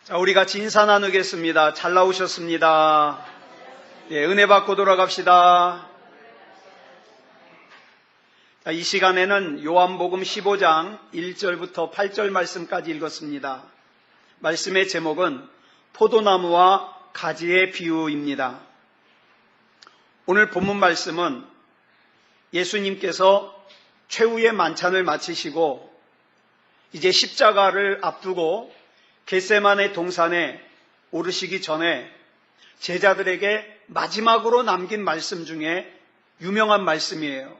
자, 우리 같이 인사 나누겠습니다. 잘 나오셨습니다. 예, 은혜 받고 돌아갑시다. 자, 이 시간에는 요한복음 15장 1절부터 8절 말씀까지 읽었습니다. 말씀의 제목은 포도나무와 가지의 비유입니다. 오늘 본문 말씀은 예수님께서 최후의 만찬을 마치시고 이제 십자가를 앞두고 겟세마네 동산에 오르시기 전에 제자들에게 마지막으로 남긴 말씀 중에 유명한 말씀이에요.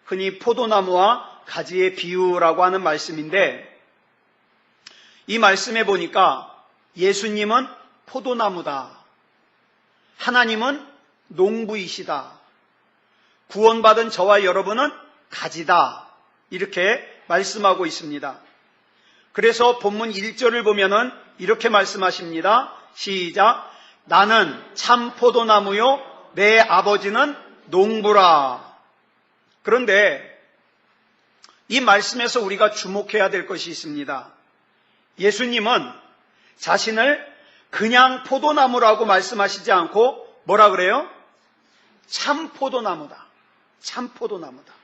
흔히 포도나무와 가지의 비유라고 하는 말씀인데, 이 말씀에 보니까 예수님은 포도나무다, 하나님은 농부이시다, 구원받은 저와 여러분은 가지다, 이렇게 말씀하고 있습니다. 그래서 본문 1절을 보면은 이렇게 말씀하십니다. 시작. 나는 참 포도나무요 내 아버지는 농부라. 그런데 이 말씀에서 우리가 주목해야 될 것이 있습니다. 예수님은 자신을 그냥 포도나무라고 말씀하시지 않고 뭐라 그래요? 참 포도나무다. 참 포도나무다.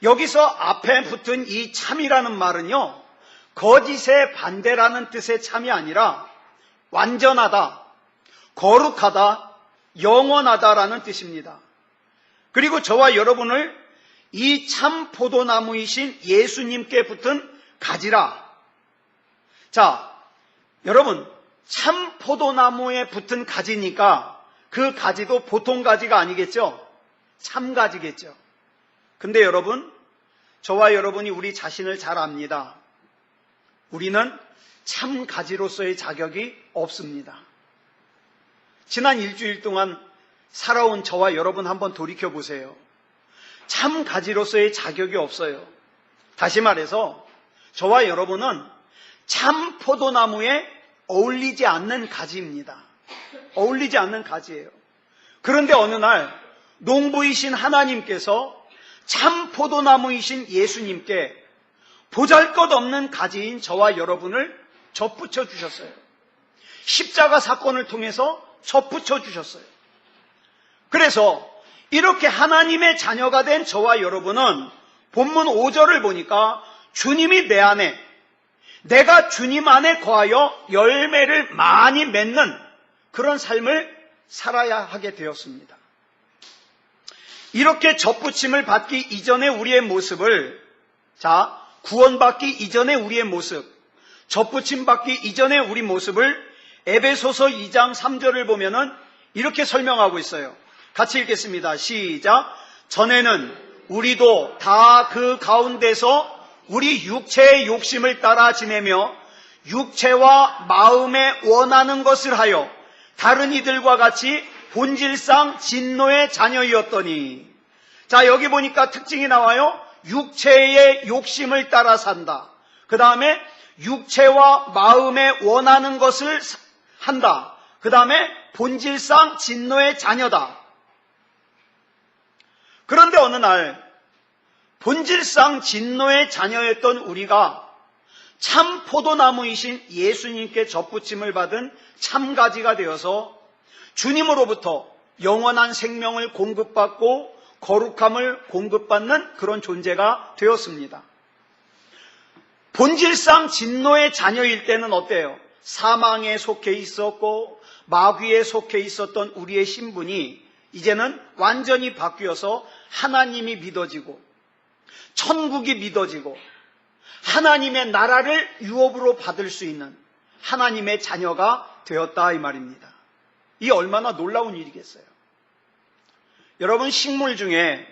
여기서 앞에 붙은 이 참이라는 말은요, 거짓의 반대라는 뜻의 참이 아니라 완전하다, 거룩하다, 영원하다라는 뜻입니다. 그리고 저와 여러분을 이 참 포도나무이신 예수님께 붙은 가지라. 자, 여러분, 참 포도나무에 붙은 가지니까 그 가지도 보통 가지가 아니겠죠? 참 가지겠죠. 근데 여러분, 저와 여러분이 우리 자신을 잘 압니다. 우리는 참 가지로서의 자격이 없습니다. 지난 일주일 동안 살아온 저와 여러분 한번 돌이켜 보세요. 참 가지로서의 자격이 없어요. 다시 말해서 저와 여러분은 참 포도나무에 어울리지 않는 가지입니다. 어울리지 않는 가지예요. 그런데 어느 날 농부이신 하나님께서 참 포도나무이신 예수님께 보잘것없는 가지인 저와 여러분을 접붙여 주셨어요. 십자가 사건을 통해서 접붙여 주셨어요. 그래서 이렇게 하나님의 자녀가 된 저와 여러분은 본문 5절을 보니까 주님이 내 안에, 내가 주님 안에 거하여 열매를 많이 맺는 그런 삶을 살아야 하게 되었습니다. 이렇게 접붙임을 받기 이전의 우리의 모습을, 구원받기 이전의 우리의 모습, 접붙임 받기 이전의 우리 모습을 에베소서 2장 3절을 보면은 이렇게 설명하고 있어요. 같이 읽겠습니다. 시작. 전에는 우리도 다 그 가운데서 우리 육체의 욕심을 따라 지내며 육체와 마음에 원하는 것을 하여 다른 이들과 같이 본질상 진노의 자녀이었더니, 자, 여기 보니까 특징이 나와요. 육체의 욕심을 따라 산다. 그 다음에 육체와 마음에 원하는 것을 한다. 그 다음에 본질상 진노의 자녀다. 그런데 어느 날 본질상 진노의 자녀였던 우리가 참 포도나무이신 예수님께 접붙임을 받은 참가지가 되어서 주님으로부터 영원한 생명을 공급받고 거룩함을 공급받는 그런 존재가 되었습니다. 본질상 진노의 자녀일 때는 어때요? 사망에 속해 있었고 마귀에 속해 있었던 우리의 신분이 이제는 완전히 바뀌어서 하나님이 믿어지고 천국이 믿어지고 하나님의 나라를 유업으로 받을 수 있는 하나님의 자녀가 되었다, 이 말입니다. 이 얼마나 놀라운 일이겠어요. 여러분, 식물 중에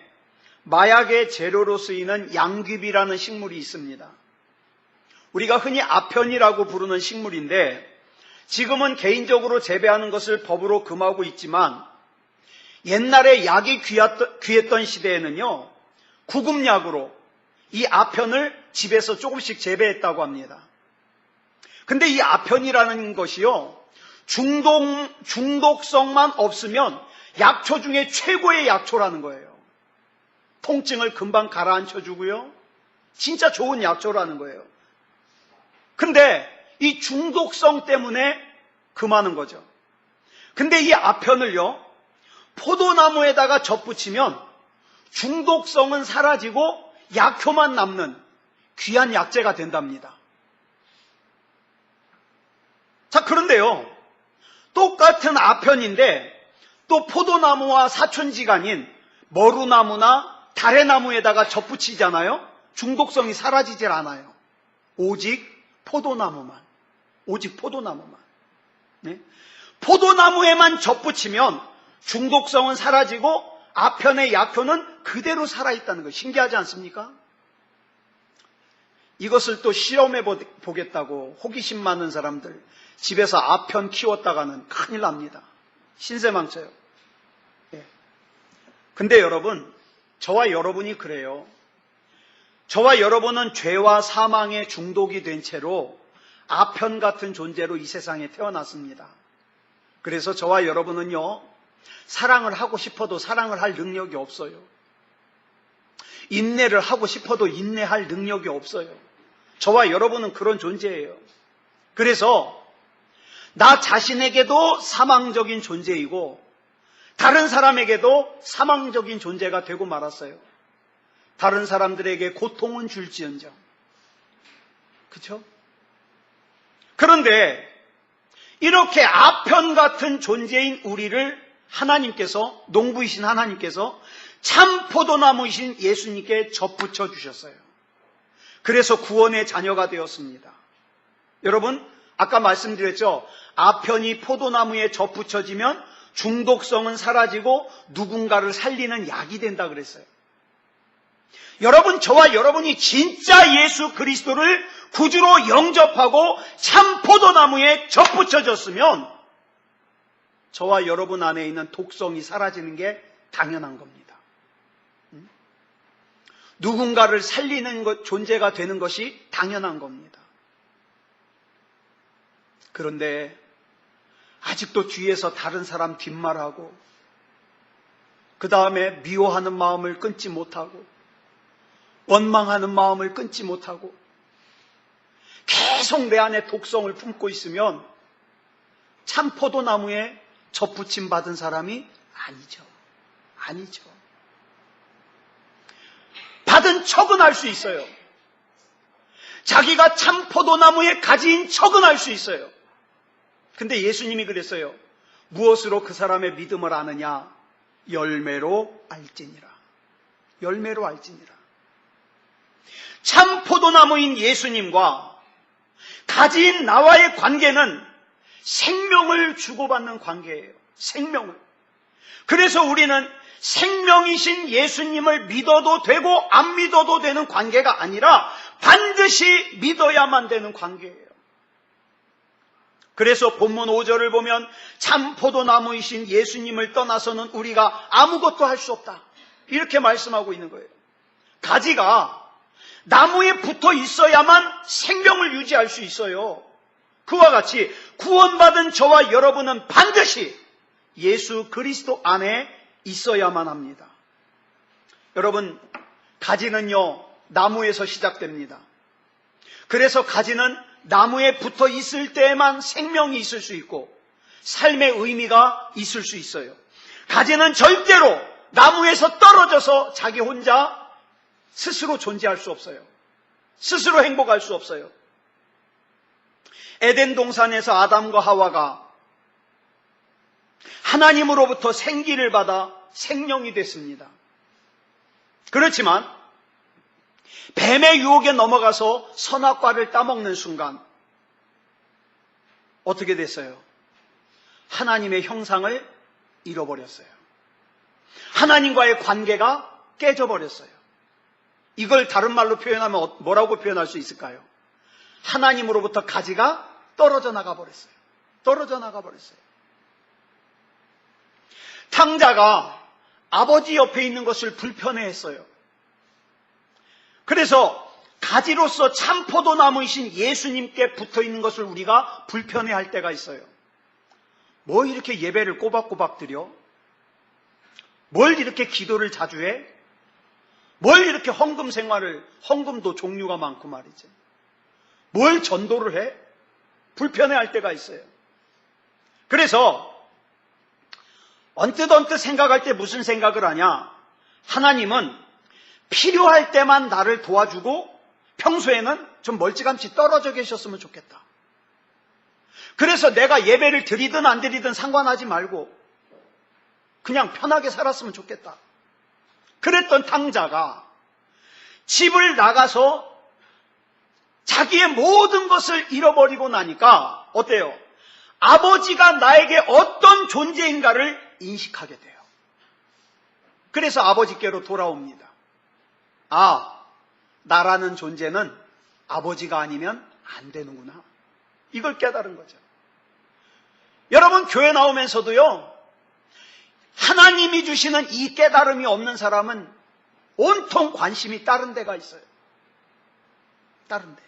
마약의 재료로 쓰이는 양귀비라는 식물이 있습니다. 우리가 흔히 아편이라고 부르는 식물인데 지금은 개인적으로 재배하는 것을 법으로 금하고 있지만 옛날에 약이 귀했던 시대에는요, 구급약으로 이 아편을 집에서 조금씩 재배했다고 합니다. 근데 이 아편이라는 것이요, 중독성만 없으면 약초 중에 최고의 약초라는 거예요. 통증을 금방 가라앉혀 주고요, 진짜 좋은 약초라는 거예요. 근데 이 중독성 때문에 금하는 거죠. 근데 이 아편을요, 포도나무에다가 접붙이면 중독성은 사라지고 약효만 남는 귀한 약재가 된답니다. 자, 그런데요, 똑같은 아편인데 또 포도나무와 사촌지간인 머루나무나 다래나무에다가 접붙이잖아요. 중독성이 사라지질 않아요. 오직 포도나무만. 네? 포도나무에만 접붙이면 중독성은 사라지고 아편의 약효는 그대로 살아있다는 거 신기하지 않습니까? 이것을 또 실험해 보겠다고 호기심 많은 사람들 집에서 아편 키웠다가는 큰일 납니다. 신세망쳐요. 예. 근데 여러분, 저와 여러분이 그래요. 저와 여러분은 죄와 사망에 중독이 된 채로 아편 같은 존재로 이 세상에 태어났습니다. 그래서 저와 여러분은요, 사랑을 하고 싶어도 사랑을 할 능력이 없어요. 인내를 하고 싶어도 인내할 능력이 없어요. 저와 여러분은 그런 존재예요. 그래서 나 자신에게도 사망적인 존재이고 다른 사람에게도 사망적인 존재가 되고 말았어요. 다른 사람들에게 고통은 줄지언정. 그렇죠? 그런데 이렇게 아편 같은 존재인 우리를 하나님께서, 농부이신 하나님께서 참 포도나무이신 예수님께 접붙여 주셨어요. 그래서 구원의 자녀가 되었습니다. 여러분, 아까 말씀드렸죠? 아편이 포도나무에 접붙여지면 중독성은 사라지고 누군가를 살리는 약이 된다 그랬어요. 여러분, 저와 여러분이 진짜 예수 그리스도를 구주로 영접하고 참 포도나무에 접붙여졌으면 저와 여러분 안에 있는 독성이 사라지는 게 당연한 겁니다. 누군가를 살리는 존재가 되는 것이 당연한 겁니다. 그런데 아직도 뒤에서 다른 사람 뒷말하고 그 다음에 미워하는 마음을 끊지 못하고 원망하는 마음을 끊지 못하고 계속 내 안에 독성을 품고 있으면 참 포도나무에 접붙임 받은 사람이 아니죠. 받은 척은 할 수 있어요. 자기가 참 포도나무에 가지인 척은 할 수 있어요. 근데 예수님이 그랬어요. 무엇으로 그 사람의 믿음을 아느냐? 열매로 알지니라. 열매로 알지니라. 참 포도나무인 예수님과 가지인 나와의 관계는 생명을 주고받는 관계예요. 생명을. 그래서 우리는 생명이신 예수님을 믿어도 되고 안 믿어도 되는 관계가 아니라 반드시 믿어야만 되는 관계예요. 그래서 본문 5절을 보면 참 포도나무이신 예수님을 떠나서는 우리가 아무것도 할 수 없다. 이렇게 말씀하고 있는 거예요. 가지가 나무에 붙어 있어야만 생명을 유지할 수 있어요. 그와 같이 구원받은 저와 여러분은 반드시 예수 그리스도 안에 있어야만 합니다. 여러분, 가지는요, 나무에서 시작됩니다. 그래서 가지는 나무에 붙어 있을 때에만 생명이 있을 수 있고 삶의 의미가 있을 수 있어요. 가지는 절대로 나무에서 떨어져서 자기 혼자 스스로 존재할 수 없어요. 스스로 행복할 수 없어요. 에덴 동산에서 아담과 하와가 하나님으로부터 생기를 받아 생명이 됐습니다. 그렇지만 뱀의 유혹에 넘어가서 선악과를 따먹는 순간 어떻게 됐어요? 하나님의 형상을 잃어버렸어요. 하나님과의 관계가 깨져버렸어요. 이걸 다른 말로 표현하면 뭐라고 표현할 수 있을까요? 하나님으로부터 가지가 떨어져 나가 버렸어요. 떨어져 나가 버렸어요. 탕자가 아버지 옆에 있는 것을 불편해했어요. 그래서 가지로서 참 포도나무이신 예수님께 붙어 있는 것을 우리가 불편해할 때가 있어요. 뭐 이렇게 예배를 꼬박꼬박 드려? 뭘 이렇게 기도를 자주 해? 뭘 이렇게 헌금도 종류가 많고 말이지. 뭘 전도를 해? 불편해할 때가 있어요. 그래서 언뜻 생각할 때 무슨 생각을 하냐? 하나님은 필요할 때만 나를 도와주고 평소에는 좀 멀찌감치 떨어져 계셨으면 좋겠다. 그래서 내가 예배를 드리든 안 드리든 상관하지 말고 그냥 편하게 살았으면 좋겠다. 그랬던 탕자가 집을 나가서 자기의 모든 것을 잃어버리고 나니까 어때요? 아버지가 나에게 어떤 존재인가를 인식하게 돼요. 그래서 아버지께로 돌아옵니다. 아, 나라는 존재는 아버지가 아니면 안 되는구나. 이걸 깨달은 거죠. 여러분, 교회 나오면서도요, 하나님이 주시는 이 깨달음이 없는 사람은 온통 관심이 다른 데가 있어요. 다른 데.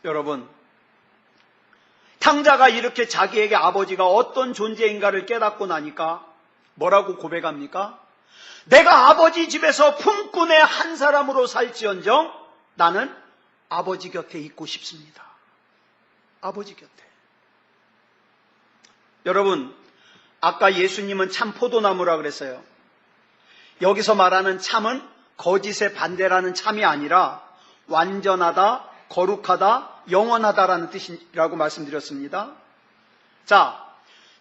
여러분, 탕자가 이렇게 자기에게 아버지가 어떤 존재인가를 깨닫고 나니까 뭐라고 고백합니까? 내가 아버지 집에서 품꾼의 한 사람으로 살지언정 나는 아버지 곁에 있고 싶습니다. 아버지 곁에. 여러분, 아까 예수님은 참 포도나무라 그랬어요. 여기서 말하는 참은 거짓의 반대라는 참이 아니라 완전하다, 거룩하다, 영원하다라는 뜻이라고 말씀드렸습니다. 자,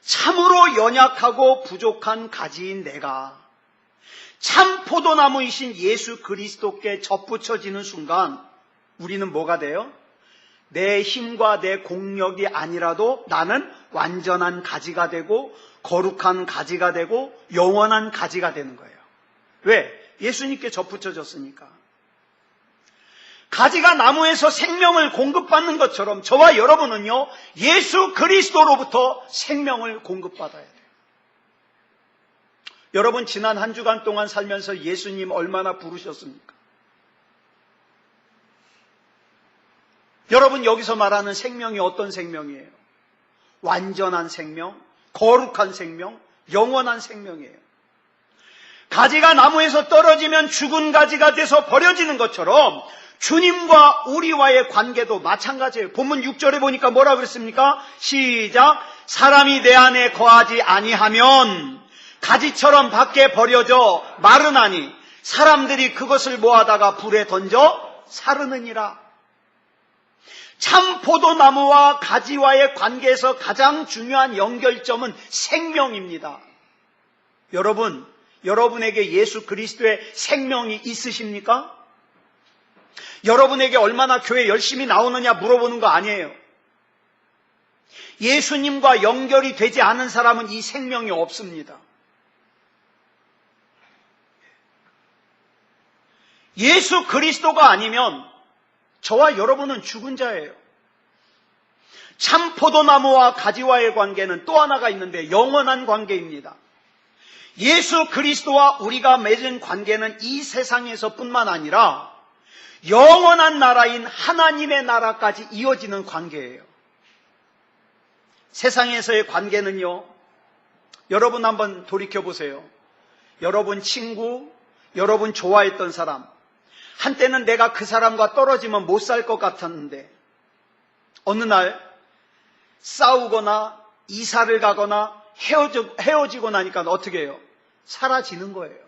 참으로 연약하고 부족한 가지인 내가 참 포도나무이신 예수 그리스도께 접붙여지는 순간 우리는 뭐가 돼요? 내 힘과 내 공력이 아니라도 나는 완전한 가지가 되고 거룩한 가지가 되고 영원한 가지가 되는 거예요. 왜? 예수님께 접붙여졌으니까. 가지가 나무에서 생명을 공급받는 것처럼 저와 여러분은요, 예수 그리스도로부터 생명을 공급받아야 돼요. 여러분, 지난 한 주간 동안 살면서 예수님 얼마나 부르셨습니까? 여러분, 여기서 말하는 생명이 어떤 생명이에요? 완전한 생명, 거룩한 생명, 영원한 생명이에요. 가지가 나무에서 떨어지면 죽은 가지가 돼서 버려지는 것처럼 주님과 우리와의 관계도 마찬가지예요. 본문 6절에 보니까 뭐라 그랬습니까? 시작. 사람이 내 안에 거하지 아니하면 가지처럼 밖에 버려져 마르나니 사람들이 그것을 모아다가 불에 던져 사르느니라. 참 포도나무와 가지와의 관계에서 가장 중요한 연결점은 생명입니다. 여러분, 여러분에게 예수 그리스도의 생명이 있으십니까? 여러분에게 얼마나 교회 열심히 나오느냐 물어보는 거 아니에요. 예수님과 연결이 되지 않은 사람은 이 생명이 없습니다. 예수 그리스도가 아니면 저와 여러분은 죽은 자예요. 참 포도나무와 가지와의 관계는 또 하나가 있는데 영원한 관계입니다. 예수 그리스도와 우리가 맺은 관계는 이 세상에서뿐만 아니라 영원한 나라인 하나님의 나라까지 이어지는 관계예요. 세상에서의 관계는요, 여러분 한번 돌이켜보세요. 여러분 친구, 여러분 좋아했던 사람, 한때는 내가 그 사람과 떨어지면 못 살 것 같았는데 어느 날 싸우거나 이사를 가거나 헤어지고 나니까 어떻게 해요? 사라지는 거예요.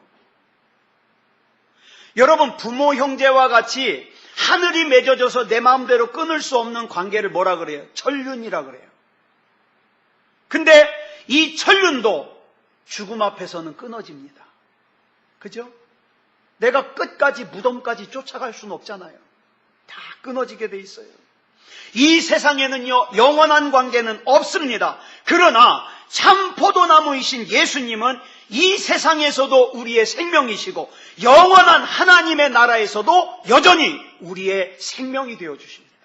여러분, 부모 형제와 같이 하늘이 맺어져서 내 마음대로 끊을 수 없는 관계를 뭐라 그래요? 천륜이라 그래요. 근데 이 천륜도 죽음 앞에서는 끊어집니다. 그죠? 내가 끝까지 무덤까지 쫓아갈 수는 없잖아요. 다 끊어지게 돼 있어요. 이 세상에는요, 영원한 관계는 없습니다. 그러나 참 포도나무이신 예수님은 이 세상에서도 우리의 생명이시고 영원한 하나님의 나라에서도 여전히 우리의 생명이 되어 주십니다.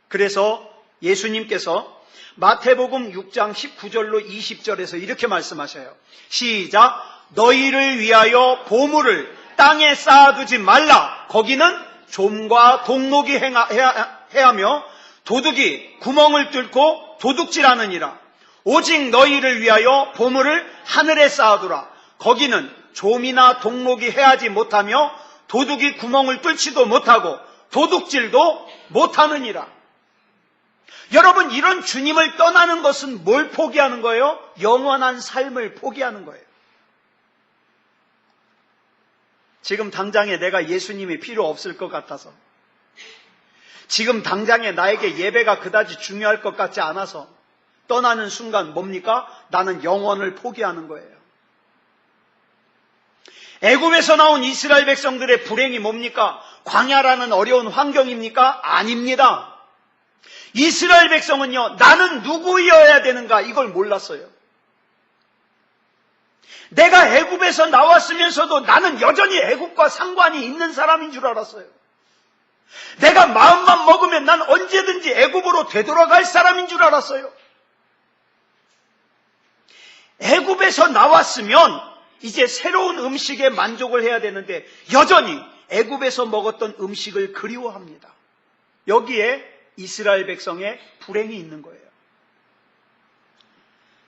그래서 예수님께서 마태복음 6장 19절로 20절에서 이렇게 말씀하셔요. 시작. 너희를 위하여 보물을 땅에 쌓아두지 말라. 거기는 좀과 동록이 해하며 도둑이 구멍을 뚫고 도둑질하느니라. 오직 너희를 위하여 보물을 하늘에 쌓아두라. 거기는 좀이나 동록이 해하지 못하며 도둑이 구멍을 뚫지도 못하고 도둑질도 못하느니라. 여러분, 이런 주님을 떠나는 것은 뭘 포기하는 거예요? 영원한 삶을 포기하는 거예요. 지금 당장에 내가 예수님이 필요 없을 것 같아서, 지금 당장에 나에게 예배가 그다지 중요할 것 같지 않아서 떠나는 순간 뭡니까? 나는 영원을 포기하는 거예요. 애굽에서 나온 이스라엘 백성들의 불행이 뭡니까? 광야라는 어려운 환경입니까? 아닙니다. 이스라엘 백성은요, 나는 누구여야 되는가 이걸 몰랐어요. 내가 애굽에서 나왔으면서도 나는 여전히 애굽과 상관이 있는 사람인 줄 알았어요. 내가 마음만 먹으면 난 언제든지 애굽으로 되돌아갈 사람인 줄 알았어요. 애굽에서 나왔으면 이제 새로운 음식에 만족을 해야 되는데 여전히 애굽에서 먹었던 음식을 그리워합니다. 여기에 이스라엘 백성의 불행이 있는 거예요.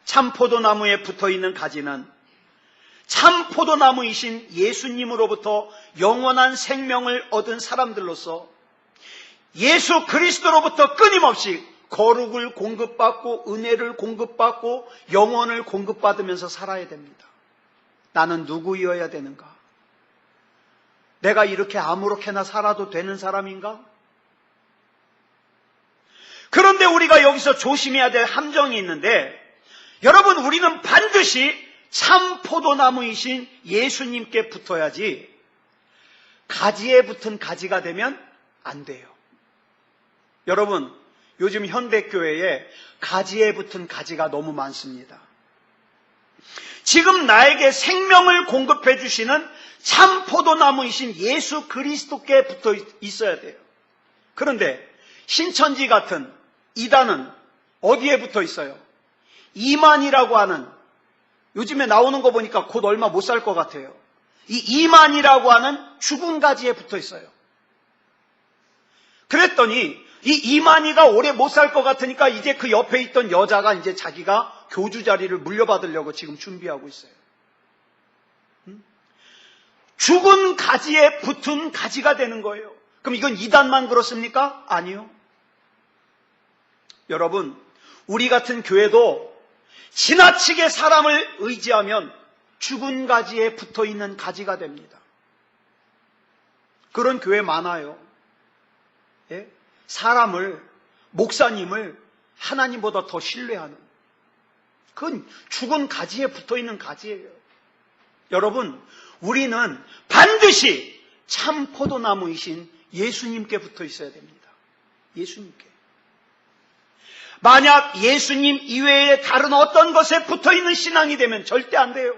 참 포도나무에 붙어있는 가지는 참 포도나무이신 예수님으로부터 영원한 생명을 얻은 사람들로서 예수 그리스도로부터 끊임없이 거룩을 공급받고 은혜를 공급받고 영원을 공급받으면서 살아야 됩니다. 나는 누구여야 되는가? 내가 이렇게 아무렇게나 살아도 되는 사람인가? 그런데 우리가 여기서 조심해야 될 함정이 있는데, 여러분, 우리는 반드시 참 포도나무이신 예수님께 붙어야지 가지에 붙은 가지가 되면 안 돼요. 여러분, 요즘 현대교회에 가지에 붙은 가지가 너무 많습니다. 지금 나에게 생명을 공급해 주시는 참 포도나무이신 예수 그리스도께 붙어 있어야 돼요. 그런데 신천지 같은 이단은 어디에 붙어 있어요? 이만이라고 하는, 요즘에 나오는 거 보니까 곧 얼마 못 살 것 같아요. 이 이만이라고 하는 죽은 가지에 붙어 있어요. 그랬더니 이 이만희가 오래 못 살 것 같으니까 이제 그 옆에 있던 여자가 이제 자기가 교주 자리를 물려받으려고 지금 준비하고 있어요. 죽은 가지에 붙은 가지가 되는 거예요. 그럼 이건 이단만 그렇습니까? 아니요. 여러분, 우리 같은 교회도 지나치게 사람을 의지하면 죽은 가지에 붙어 있는 가지가 됩니다. 그런 교회 많아요. 예? 사람을, 목사님을 하나님보다 더 신뢰하는, 그건 죽은 가지에 붙어 있는 가지예요. 여러분, 우리는 반드시 참 포도나무이신 예수님께 붙어 있어야 됩니다. 예수님께. 만약 예수님 이외에 다른 어떤 것에 붙어 있는 신앙이 되면 절대 안 돼요.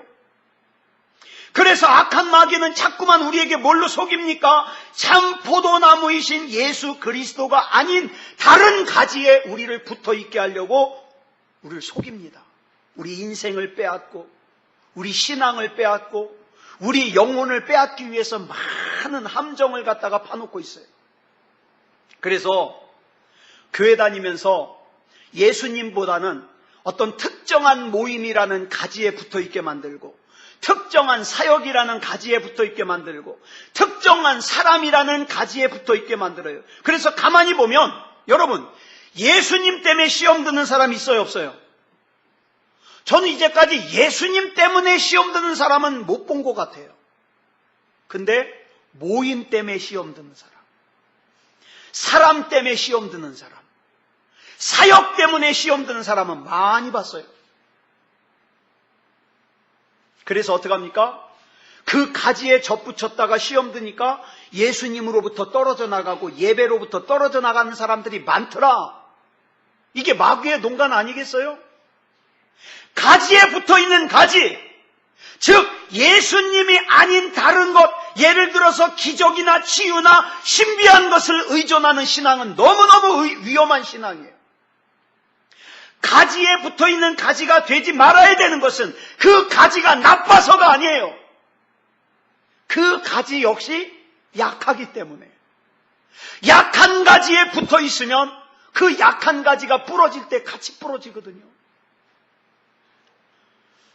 그래서 악한 마귀는 자꾸만 우리에게 뭘로 속입니까? 참 포도나무이신 예수 그리스도가 아닌 다른 가지에 우리를 붙어 있게 하려고 우리를 속입니다. 우리 인생을 빼앗고, 우리 신앙을 빼앗고, 우리 영혼을 빼앗기 위해서 많은 함정을 갖다가 파놓고 있어요. 그래서 교회 다니면서 예수님보다는 어떤 특정한 모임이라는 가지에 붙어 있게 만들고, 특정한 사역이라는 가지에 붙어 있게 만들고, 특정한 사람이라는 가지에 붙어 있게 만들어요. 그래서 가만히 보면 여러분, 예수님 때문에 시험 드는 사람 있어요, 없어요? 저는 이제까지 예수님 때문에 시험 드는 사람은 못 본 것 같아요. 근데 모임 때문에 시험 드는 사람, 사람 때문에 시험 드는 사람, 사역 때문에 시험 드는 사람은 많이 봤어요. 그래서 어떡합니까? 그 가지에 젖붙였다가 시험 드니까 예수님으로부터 떨어져 나가고 예배로부터 떨어져 나가는 사람들이 많더라. 이게 마귀의 농간 아니겠어요? 가지에 붙어있는 가지, 즉 예수님이 아닌 다른 것, 예를 들어서 기적이나 치유나 신비한 것을 의존하는 신앙은 너무너무 위험한 신앙이에요. 가지에 붙어있는 가지가 되지 말아야 되는 것은 그 가지가 나빠서가 아니에요. 그 가지 역시 약하기 때문에. 약한 가지에 붙어있으면 그 약한 가지가 부러질 때 같이 부러지거든요.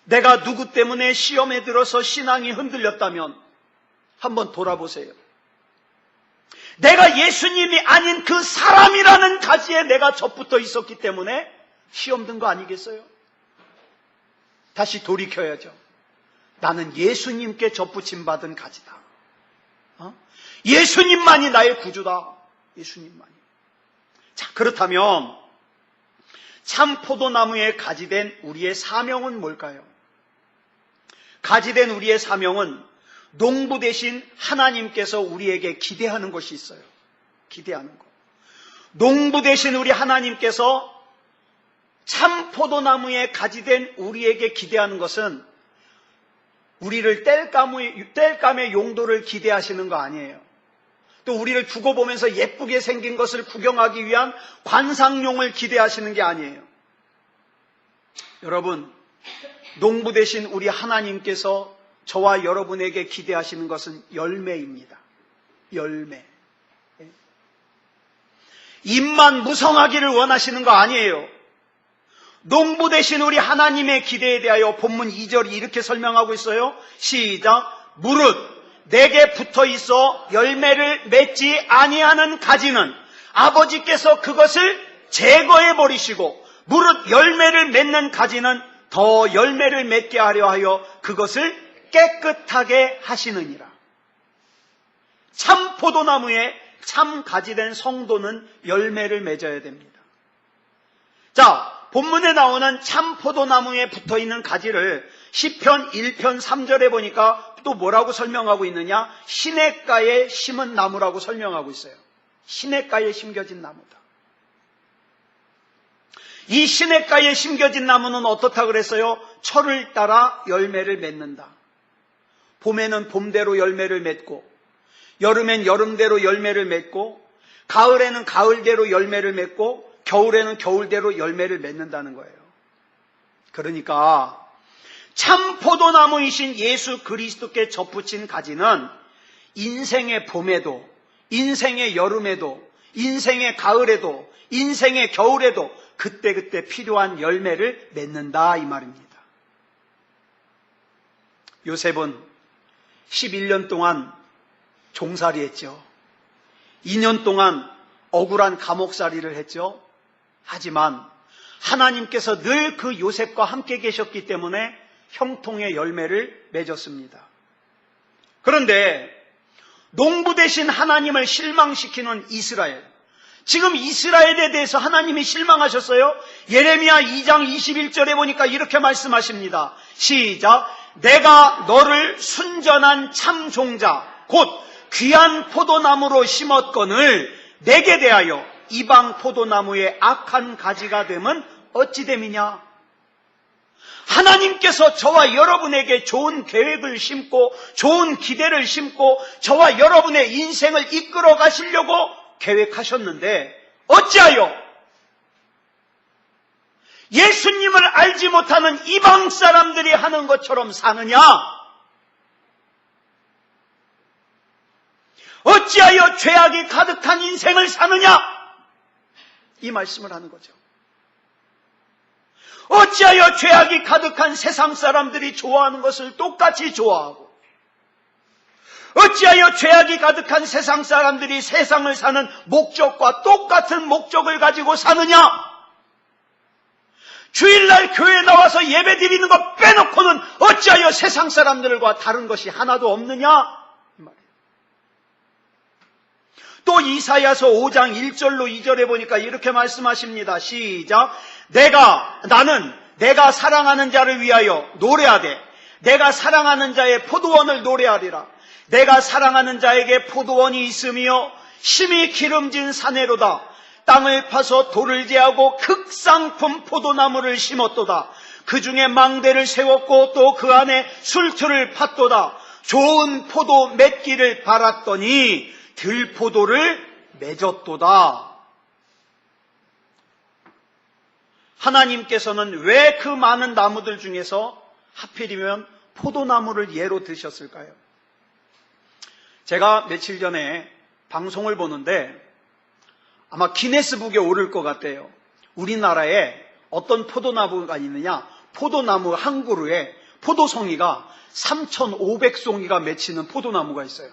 내가 누구 때문에 시험에 들어서 신앙이 흔들렸다면 한번 돌아보세요. 내가 예수님이 아닌 그 사람이라는 가지에 내가 접붙어 있었기 때문에 시험 든 거 아니겠어요? 다시 돌이켜야죠. 나는 예수님께 접붙임 받은 가지다. 예수님만이 나의 구주다. 예수님만이. 자, 그렇다면 참 포도나무에 가지된 우리의 사명은 뭘까요? 가지된 우리의 사명은 농부 대신 하나님께서 우리에게 기대하는 것이 있어요. 기대하는 것. 농부 대신 우리 하나님께서 참 포도나무에 가지된 우리에게 기대하는 것은 우리를 땔감의 용도를 기대하시는 거 아니에요. 또 우리를 두고 보면서 예쁘게 생긴 것을 구경하기 위한 관상용을 기대하시는 게 아니에요. 여러분, 농부 대신 우리 하나님께서 저와 여러분에게 기대하시는 것은 열매입니다. 열매. 잎만 무성하기를 원하시는 거 아니에요. 농부 대신 우리 하나님의 기대에 대하여 본문 2절이 이렇게 설명하고 있어요. 시작. 무릇 내게 붙어 있어 열매를 맺지 아니하는 가지는 아버지께서 그것을 제거해 버리시고, 무릇 열매를 맺는 가지는 더 열매를 맺게 하려 하여 그것을 깨끗하게 하시느니라. 참 포도나무에 참 가지된 성도는 열매를 맺어야 됩니다. 자, 본문에 나오는 참 포도나무에 붙어있는 가지를 시편 1편 3절에 보니까 또 뭐라고 설명하고 있느냐? 시냇가에 심은 나무라고 설명하고 있어요. 시냇가에 심겨진 나무다. 이 시냇가에 심겨진 나무는 어떻다 그랬어요? 철을 따라 열매를 맺는다. 봄에는 봄대로 열매를 맺고, 여름엔 여름대로 열매를 맺고, 가을에는 가을대로 열매를 맺고, 겨울에는 겨울대로 열매를 맺는다는 거예요. 그러니까 참 포도나무이신 예수 그리스도께 접붙인 가지는 인생의 봄에도, 인생의 여름에도, 인생의 가을에도, 인생의 겨울에도 그때그때 필요한 열매를 맺는다 이 말입니다. 요셉은 11년 동안 종살이 했죠. 2년 동안 억울한 감옥살이를 했죠. 하지만 하나님께서 늘 그 요셉과 함께 계셨기 때문에 형통의 열매를 맺었습니다. 그런데 농부 대신 하나님을 실망시키는 이스라엘, 지금 이스라엘에 대해서 하나님이 실망하셨어요. 예레미야 2장 21절에 보니까 이렇게 말씀하십니다. 시작. 내가 너를 순전한 참 종자 곧 귀한 포도나무로 심었거늘 내게 대하여 이방 포도나무의 악한 가지가 되면 어찌 됨이냐. 하나님께서 저와 여러분에게 좋은 계획을 심고 좋은 기대를 심고 저와 여러분의 인생을 이끌어 가시려고 계획하셨는데 어찌하여 예수님을 알지 못하는 이방 사람들이 하는 것처럼 사느냐? 어찌하여 죄악이 가득한 인생을 사느냐? 이 말씀을 하는 거죠. 어찌하여 죄악이 가득한 세상 사람들이 좋아하는 것을 똑같이 좋아하고, 어찌하여 죄악이 가득한 세상 사람들이 세상을 사는 목적과 똑같은 목적을 가지고 사느냐? 주일날 교회에 나와서 예배 드리는 것 빼놓고는 어찌하여 세상 사람들과 다른 것이 하나도 없느냐? 또 이사야서 5장 1절로 2절에 보니까 이렇게 말씀하십니다. 시작. 나는 내가 사랑하는 자를 위하여 노래하되 내가 사랑하는 자의 포도원을 노래하리라. 내가 사랑하는 자에게 포도원이 있으며 심히 기름진 사내로다. 땅을 파서 돌을 제하고 극상품 포도나무를 심었도다. 그 중에 망대를 세웠고 또 그 안에 술틀을 팠도다. 좋은 포도 맺기를 바랐더니 들포도를 맺었도다. 하나님께서는 왜 그 많은 나무들 중에서 하필이면 포도나무를 예로 드셨을까요? 제가 며칠 전에 방송을 보는데 아마 기네스북에 오를 것 같아요. 우리나라에 어떤 포도나무가 있느냐? 포도나무 한 그루에 포도송이가 3,500송이가 맺히는 포도나무가 있어요.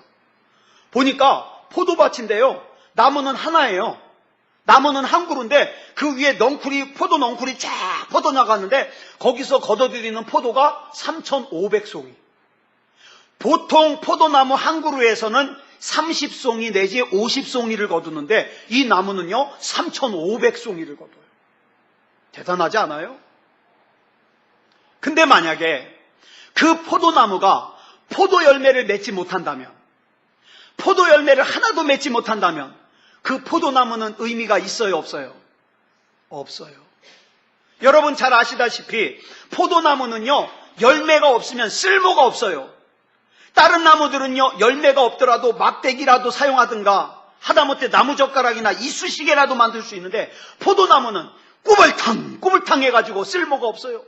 보니까 포도밭인데요. 나무는 하나예요. 나무는 한 그루인데 그 위에 넝쿨이, 포도 넝쿨이 쫙 뻗어나가는데 거기서 걷어들이는 포도가 3,500송이. 보통 포도나무 한 그루에서는 30송이 내지 50송이를 거두는데 이 나무는요 3,500송이를 거둬요. 대단하지 않아요? 근데 만약에 그 포도나무가 포도 열매를 맺지 못한다면, 포도 열매를 하나도 맺지 못한다면 그 포도나무는 의미가 있어요, 없어요? 없어요. 여러분 잘 아시다시피 포도나무는요 열매가 없으면 쓸모가 없어요. 다른 나무들은요 열매가 없더라도 막대기라도 사용하든가 하다못해 나무젓가락이나 이쑤시개라도 만들 수 있는데 포도나무는 꾸불탕 해가지고 쓸모가 없어요.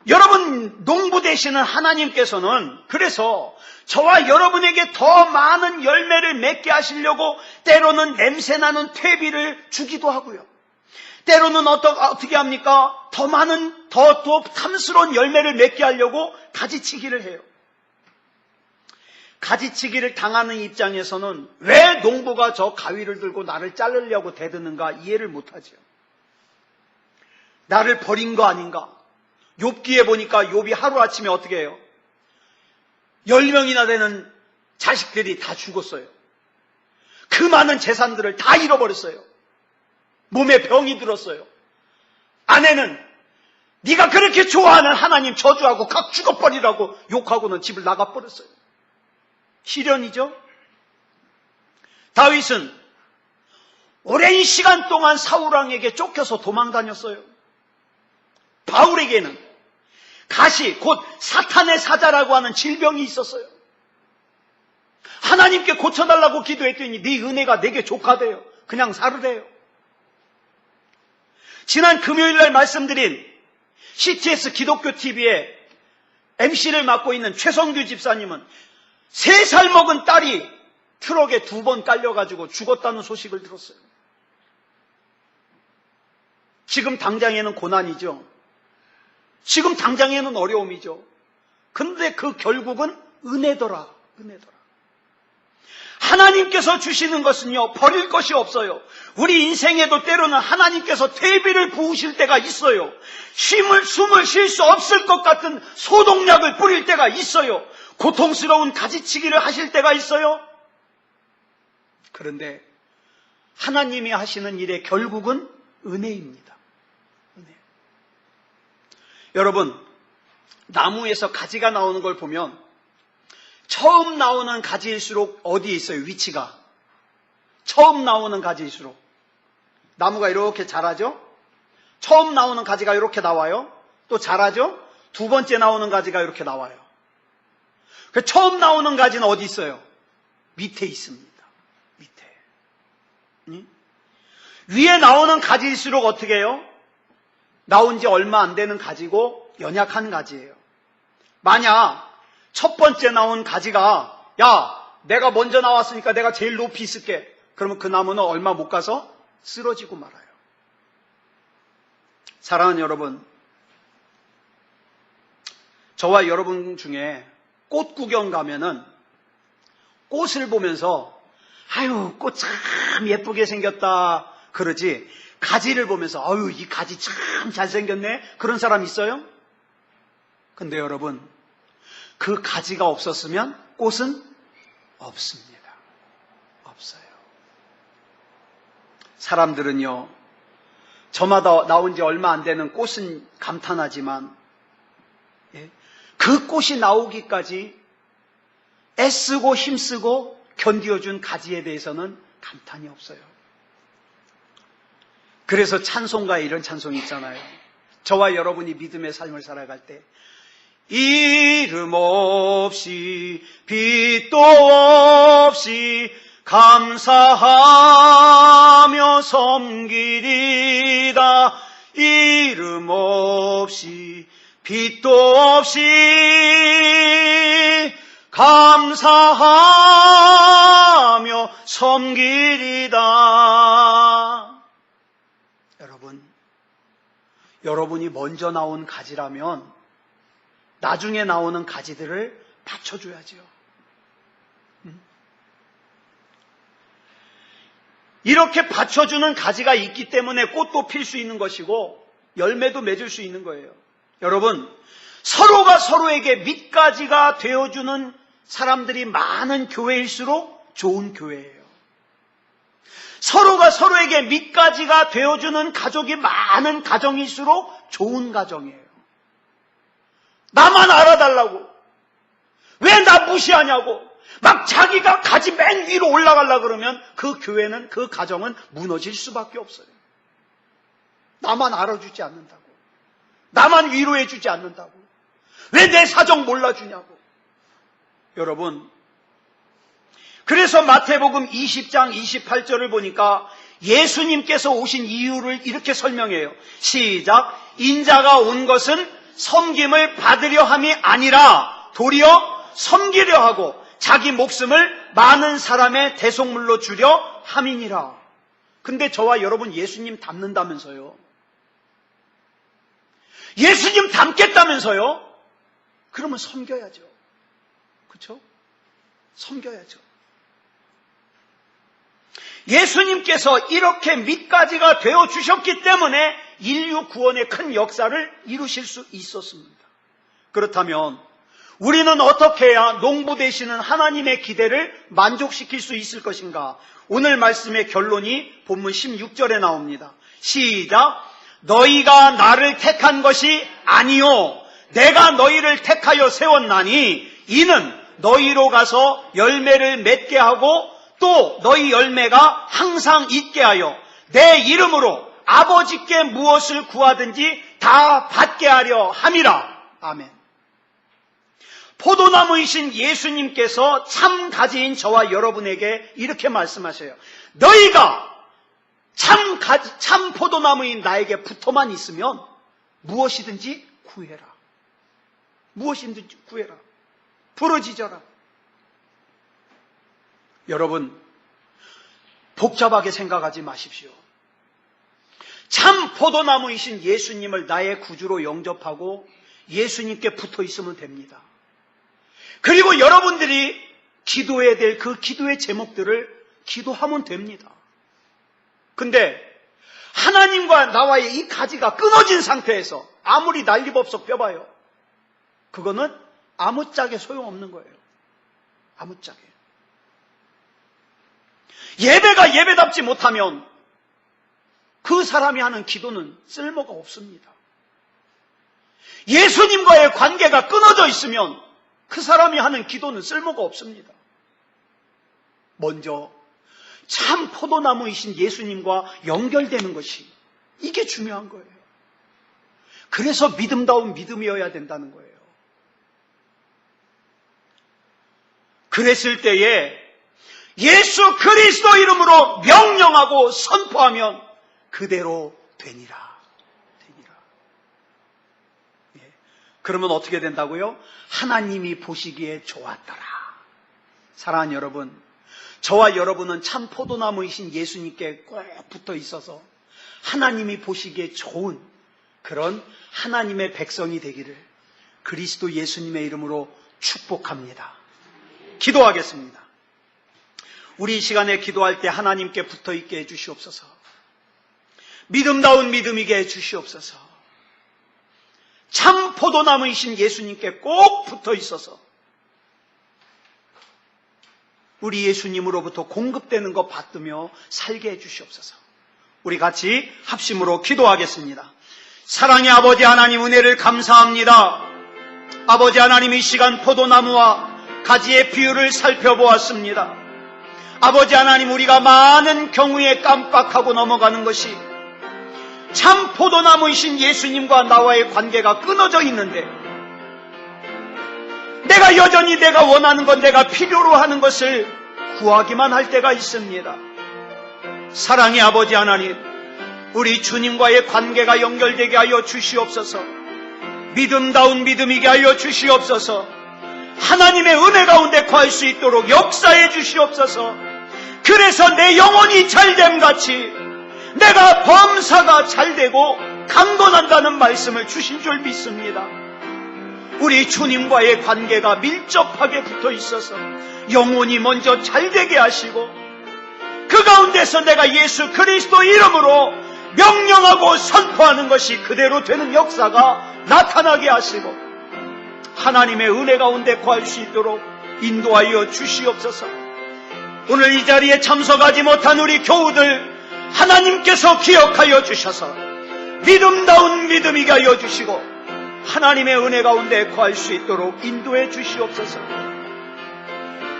여러분 농부 되시는 하나님께서는 그래서 저와 여러분에게 더 많은 열매를 맺게 하시려고 때로는 냄새나는 퇴비를 주기도 하고요. 때로는 어떻게 합니까? 더 많은, 더 탐스러운 열매를 맺게 하려고 가지치기를 해요. 가지치기를 당하는 입장에서는 왜 농부가 저 가위를 들고 나를 자르려고 대드는가 이해를 못하죠. 나를 버린 거 아닌가? 욥기에 보니까 욥이 하루아침에 어떻게 해요? 10명이나 되는 자식들이 다 죽었어요. 그 많은 재산들을 다 잃어버렸어요. 몸에 병이 들었어요. 아내는 네가 그렇게 좋아하는 하나님 저주하고 각 죽어버리라고 욕하고는 집을 나가버렸어요. 시련이죠. 다윗은 오랜 시간 동안 사울왕에게 쫓겨서 도망다녔어요. 바울에게는 가시, 곧 사탄의 사자라고 하는 질병이 있었어요. 하나님께 고쳐달라고 기도했더니 네 은혜가 내게 족하대요. 그냥 살으래요. 지난 금요일날 말씀드린 CTS 기독교 TV에 MC를 맡고 있는 최성규 집사님은 3살 먹은 딸이 트럭에 2번 깔려가지고 죽었다는 소식을 들었어요. 지금 당장에는 고난이죠. 지금 당장에는 어려움이죠. 근데 그 결국은 은혜더라. 은혜더라. 하나님께서 주시는 것은요 버릴 것이 없어요. 우리 인생에도 때로는 하나님께서 퇴비를 부으실 때가 있어요. 숨을 쉴 수 없을 것 같은 소독약을 뿌릴 때가 있어요. 고통스러운 가지치기를 하실 때가 있어요. 그런데 하나님이 하시는 일의 결국은 은혜입니다. 은혜. 여러분, 나무에서 가지가 나오는 걸 보면 처음 나오는 가지일수록 어디에 있어요? 위치가. 처음 나오는 가지일수록. 나무가 이렇게 자라죠? 처음 나오는 가지가 이렇게 나와요. 또 자라죠? 두 번째 나오는 가지가 이렇게 나와요. 처음 나오는 가지는 어디 있어요? 밑에 있습니다. 밑에. 응? 위에 나오는 가지일수록 어떻게 해요? 나온 지 얼마 안 되는 가지고 연약한 가지예요. 만약 첫 번째 나온 가지가 야 내가 먼저 나왔으니까 내가 제일 높이 있을게. 그러면 그 나무는 얼마 못 가서 쓰러지고 말아요. 사랑하는 여러분, 저와 여러분 중에 꽃 구경 가면은 꽃을 보면서 아유 꽃 참 예쁘게 생겼다 그러지 가지를 보면서 아유 이 가지 참 잘생겼네 그런 사람 있어요? 근데 여러분 그 가지가 없었으면 꽃은 없습니다. 없어요. 사람들은요 저마다 나온 지 얼마 안 되는 꽃은 감탄하지만 그 꽃이 나오기까지 애쓰고 힘쓰고 견디어준 가지에 대해서는 감탄이 없어요. 그래서 찬송가에 이런 찬송이 있잖아요. 저와 여러분이 믿음의 삶을 살아갈 때 이름 없이 빛도 없이 감사하며 섬기리다. 이름 없이 빛도 없이 감사하며 섬기리다. 여러분이 먼저 나온 가지라면 나중에 나오는 가지들을 받쳐줘야죠. 이렇게 받쳐주는 가지가 있기 때문에 꽃도 필 수 있는 것이고 열매도 맺을 수 있는 거예요. 여러분, 서로가 서로에게 밑가지가 되어주는 사람들이 많은 교회일수록 좋은 교회예요. 서로가 서로에게 밑가지가 되어주는 가족이 많은 가정일수록 좋은 가정이에요. 나만 알아달라고, 왜 나 무시하냐고 막 자기가 가지 맨 위로 올라가려고 그러면 그 교회는, 그 가정은 무너질 수밖에 없어요. 나만 알아주지 않는다고, 나만 위로해주지 않는다고, 왜 내 사정 몰라주냐고. 여러분, 그래서 마태복음 20장 28절을 보니까 예수님께서 오신 이유를 이렇게 설명해요. 시작. 인자가 온 것은 섬김을 받으려 함이 아니라 도리어 섬기려 하고 자기 목숨을 많은 사람의 대속물로 주려 함이니라. 근데 저와 여러분 예수님 닮는다면서요. 예수님 닮겠다면서요. 그러면 섬겨야죠. 그렇죠? 섬겨야죠. 예수님께서 이렇게 밑가지가 되어주셨기 때문에 인류 구원의 큰 역사를 이루실 수 있었습니다. 그렇다면 우리는 어떻게 해야 농부 되시는 하나님의 기대를 만족시킬 수 있을 것인가? 오늘 말씀의 결론이 본문 16절에 나옵니다. 시작. 너희가 나를 택한 것이 아니요 내가 너희를 택하여 세웠나니 이는 너희로 가서 열매를 맺게 하고 또 너희 열매가 항상 있게 하여 내 이름으로 아버지께 무엇을 구하든지 다 받게 하려 함이라. 아멘. 포도나무이신 예수님께서 참 가지인 저와 여러분에게 이렇게 말씀하셔요. 너희가 참 포도나무인 나에게 붙어만 있으면 무엇이든지 구해라. 무엇이든지 구해라. 부르짖어라. 여러분, 복잡하게 생각하지 마십시오. 참 포도나무이신 예수님을 나의 구주로 영접하고 예수님께 붙어 있으면 됩니다. 그리고 여러분들이 기도해야 될 그 기도의 제목들을 기도하면 됩니다. 근데 하나님과 나와의 이 가지가 끊어진 상태에서 아무리 난리법석 펴봐요. 그거는 아무짝에 소용없는 거예요. 아무짝에. 예배가 예배답지 못하면 그 사람이 하는 기도는 쓸모가 없습니다. 예수님과의 관계가 끊어져 있으면 그 사람이 하는 기도는 쓸모가 없습니다. 먼저 참 포도나무이신 예수님과 연결되는 것이 이게 중요한 거예요. 그래서 믿음다운 믿음이어야 된다는 거예요. 그랬을 때에 예수 그리스도 이름으로 명령하고 선포하면 그대로 되니라. 예. 그러면 어떻게 된다고요? 하나님이 보시기에 좋았더라. 사랑하는 여러분, 저와 여러분은 참 포도나무이신 예수님께 꼭 붙어 있어서 하나님이 보시기에 좋은 그런 하나님의 백성이 되기를 그리스도 예수님의 이름으로 축복합니다. 기도하겠습니다. 우리 이 시간에 기도할 때 하나님께 붙어 있게 해주시옵소서. 믿음다운 믿음이게 해주시옵소서. 참 포도나무이신 예수님께 꼭 붙어 있어서 우리 예수님으로부터 공급되는 것 받으며 살게 해주시옵소서. 우리 같이 합심으로 기도하겠습니다. 사랑의 아버지 하나님, 은혜를 감사합니다. 아버지 하나님, 이 시간 포도나무와 가지의 비유를 살펴보았습니다. 아버지 하나님, 우리가 많은 경우에 깜빡하고 넘어가는 것이 참 포도나무이신 예수님과 나와의 관계가 끊어져 있는데 내가 여전히 내가 원하는 것, 내가 필요로 하는 것을 구하기만 할 때가 있습니다. 사랑의 아버지 하나님, 우리 주님과의 관계가 연결되게 하여 주시옵소서. 믿음다운 믿음이게 하여 주시옵소서. 하나님의 은혜 가운데 거할 수 있도록 역사해 주시옵소서. 그래서 내 영혼이 잘됨같이 내가 범사가 잘되고 강건한다는 말씀을 주신 줄 믿습니다. 우리 주님과의 관계가 밀접하게 붙어 있어서 영혼이 먼저 잘되게 하시고 그 가운데서 내가 예수 그리스도 이름으로 명령하고 선포하는 것이 그대로 되는 역사가 나타나게 하시고 하나님의 은혜 가운데 거할 수 있도록 인도하여 주시옵소서. 오늘 이 자리에 참석하지 못한 우리 교우들 하나님께서 기억하여 주셔서 믿음다운 믿음이게 하여 주시고 하나님의 은혜 가운데 거할 수 있도록 인도해 주시옵소서.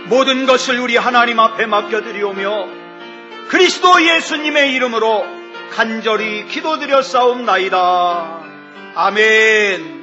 모든 것을 우리 하나님 앞에 맡겨드리오며 그리스도 예수님의 이름으로 간절히 기도드렸사옵나이다. 아멘.